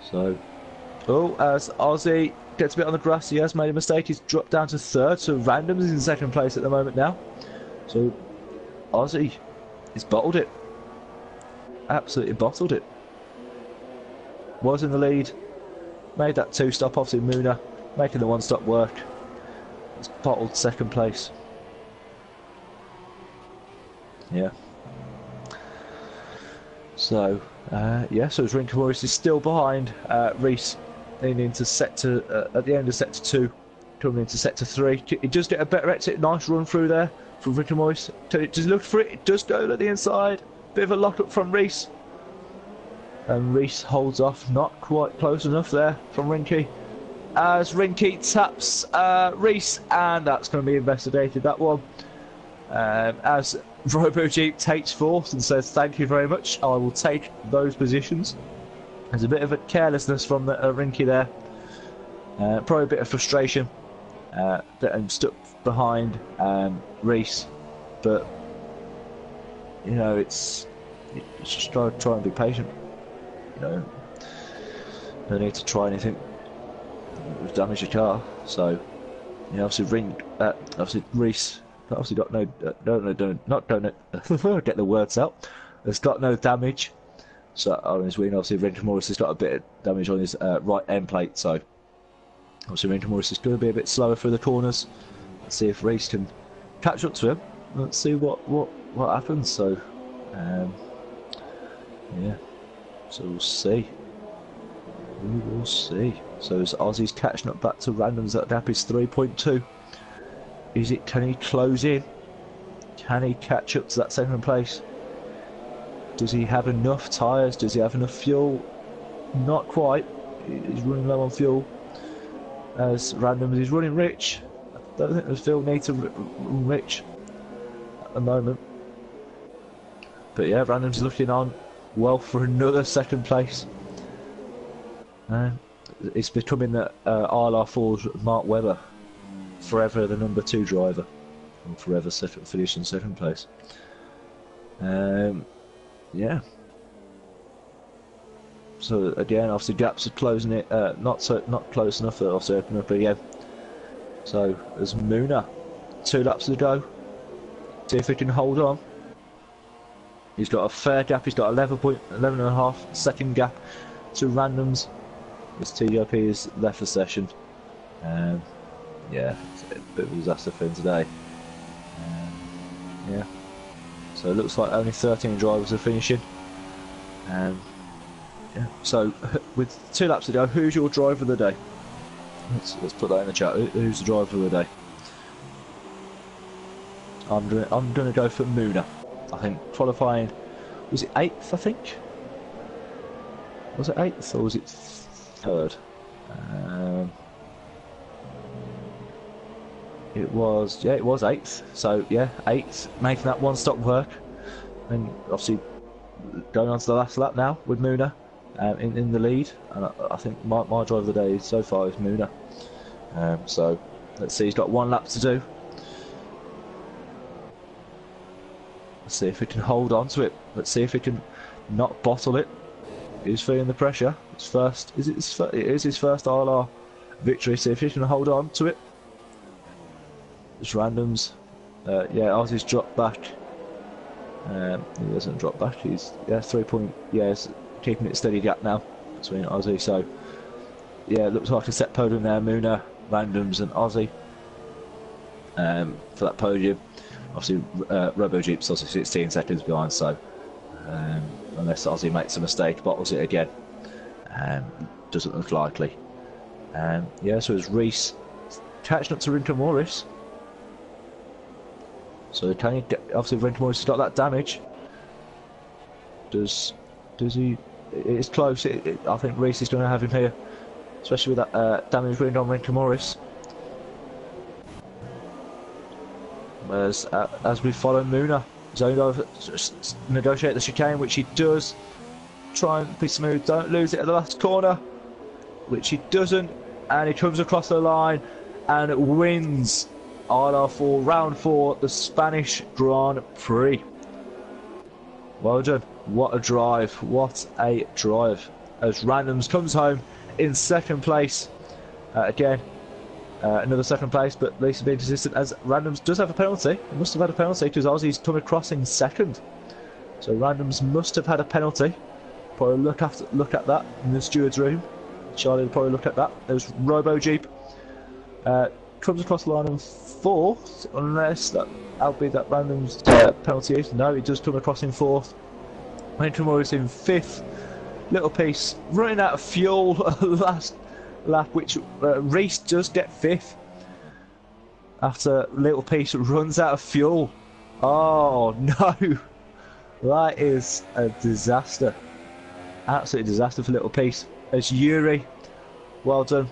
So, as Aussie gets a bit on the grass, he has made a mistake. He's dropped down to 3rd. So Randoms is in 2nd place at the moment now. So Aussie, he's bottled it. Absolutely bottled it. Was in the lead. Made that 2-stop, obviously Muna making the 1-stop work. He's bottled 2nd place. Yeah. So, so as Rinker Morris is still behind Reese, leaning into sector, at the end of sector 2, coming into sector 3. He does get a better exit, nice run through there from Rinker Morris. Just look for it, it does go at the inside. Bit of a lock up from Reese. And Reese holds off, not quite close enough there from Rinky. As Rinky taps Reese, and that's going to be investigated, that one. As Robo Jeep takes 4th and says thank you very much, I will take those positions. There's a bit of a carelessness from the Rinky there. Probably a bit of frustration that I'm stuck behind Reese. But, you know, it's just try and be patient. You know, no need to try anything that damage your car. So, you know, obviously Reese, obviously got not get the words out. There's got no damage. So on his wing, obviously Renton Morris has got a bit of damage on his right end plate, so obviously Renton Morris is going to be a bit slower through the corners. Let's see if Reese can catch up to him. Let's see what happens. So yeah, so we'll see. We will see. So as Ozzy's catching up back to randoms, that gap is 3.2. Can he close in? Can he catch up to that second place? Does he have enough tyres? Does he have enough fuel? Not quite. He's running low on fuel. As randoms is running rich. I don't think the field needs to run rich at the moment. But yeah, randoms is looking on well for another second place. It's becoming that ILR4's Mark Webber, forever the number 2 driver, and forever finish in second place. Yeah. So again, obviously gaps are closing it, not close enough. That obviously open up again. So as Muna, 2 laps to go. See if he can hold on. He's got a fair gap. He's got 11.5 second gap to randoms. His TOP is left the session. Yeah, it's a bit of a disaster for him today. Yeah. So it looks like only 13 drivers are finishing. Yeah. So with 2 laps to go, who's your driver of the day? Let's put that in the chat. Who's the driver of the day? I'm gonna go for Muna. I think qualifying, was it 8th? I think. Was it 8th or was it 3rd? It was 8th. So yeah, 8th, making that one stop work, and obviously going on to the last lap now with Muna in the lead. And I think my driver of the day so far is Muna. So let's see, he's got 1 lap to do. Let's see if he can hold on to it. Let's see if he can not bottle it. He's feeling the pressure. It's first. It is his first ILR victory. See if he can hold on to it. It's randoms. Yeah, Ozzy's dropped back. He doesn't drop back. He's 3 point. Yeah, he's keeping it steady gap now between Ozzy. So yeah, it looks like a set podium there. Muna, randoms, and Ozzy for that podium. Obviously, RoboJeep's also 16 seconds behind. So unless Ozzy makes a mistake, bottles it again, doesn't look likely. Yeah, so it's Reese catching up to Renton Morris. So can he get, obviously Renton Morris has got that damage. Does he? It's close. I think Reese is going to have him here, especially with that damage running on Renton Morris. As we follow Muna, zone over, negotiate the chicane, which he does. Try and be smooth, don't lose it at the last corner, which he doesn't, and he comes across the line and wins ILR4 round 4, the Spanish Grand Prix. Well done. What a drive. What a drive. As Randoms comes home in second place. Again, another second place, but at least being consistent, as Randoms does have a penalty. He must have had a penalty because Ozzy's come across in second. So Randoms must have had a penalty. Probably look at that in the steward's room. Charlie will probably look at that. There's RoboJeep. Comes across the line in 4th, unless that, albeit that Random's penalty is. No, he does come across in 4th. Renton Morris in 5th. Little piece running out of fuel last lap, which Reese does get 5th after Little Piece runs out of fuel. Oh no, that is a disaster. Absolute disaster for Little Piece. As Yuri, well done.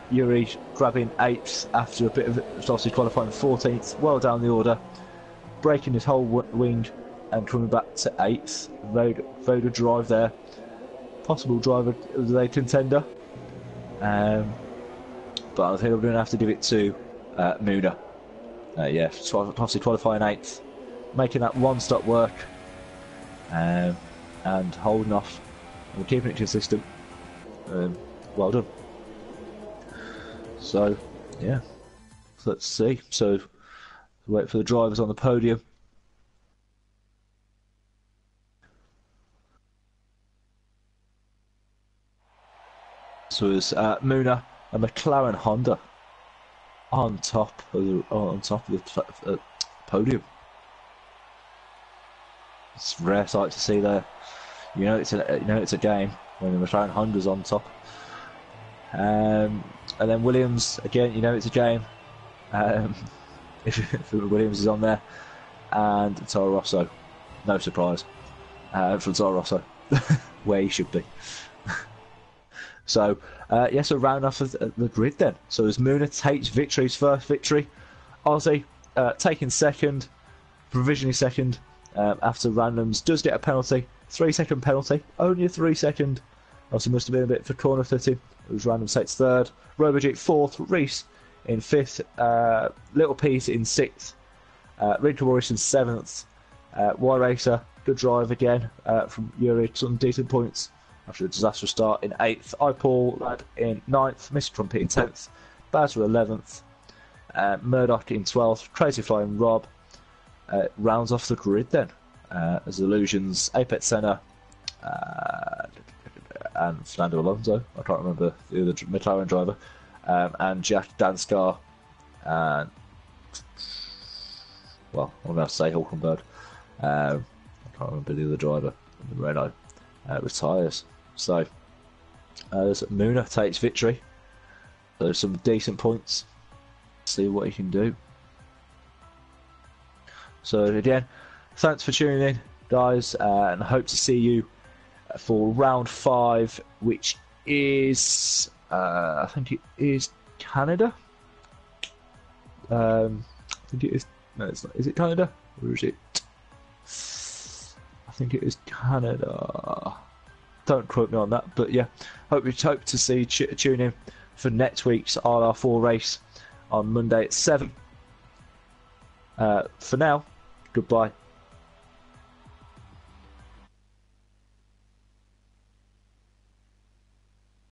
Yuri grabbing 8th after a bit of obviously qualifying 14th. Well down the order, breaking his whole wing and coming back to 8th. Very good drive there. Possible driver of the day contender. But I think I'm going to have to give it to Muna. Yeah, so obviously qualifying 8th, making that one stop work, and holding off and keeping it consistent. Well done. So yeah, let's see. So wait for the drivers on the podium. So it was Muna and McLaren Honda on top of the podium. It's a rare sight to see there. It's a game when the McLaren Honda's on top. And then Williams again. It's a game. If Williams is on there, and Toro Rosso, no surprise from Toro Rosso, where he should be. So so round off the grid then. So as Muna takes his first victory, Ozzy taking second, provisionally second after randoms, does get a penalty, 3-second penalty, only a 3-second. Obviously must have been a bit for corner fitting. It was random takes third, Robojeet fourth, Reese in fifth, Little Pete in sixth, Rinka Morrison seventh, Y Racer, good drive again from Yuri, some decent points after a disastrous start in 8th, iPaul Lad in 9th, Mr. Trumpet in 10th, Bazra 11th, Murdoch in 12th, Crazy Flying Rob rounds off the grid then, as Illusions, Apex Senna, and Fernando Alonso, I can't remember the other McLaren driver, and Jack Danskar, and I'm about to say Hulkenberg, I can't remember the other driver, Renault, retires. So as Muna takes victory, there's some decent points. See what he can do. So again, thanks for tuning in, guys, and I hope to see you for round 5, which is I think it is Canada. I think it is. No, it's not. Is it Canada or is it? I think it is Canada. Don't quote me on that, but yeah, hope to see tune in for next week's ILR4 race on Monday at 7. For now, goodbye.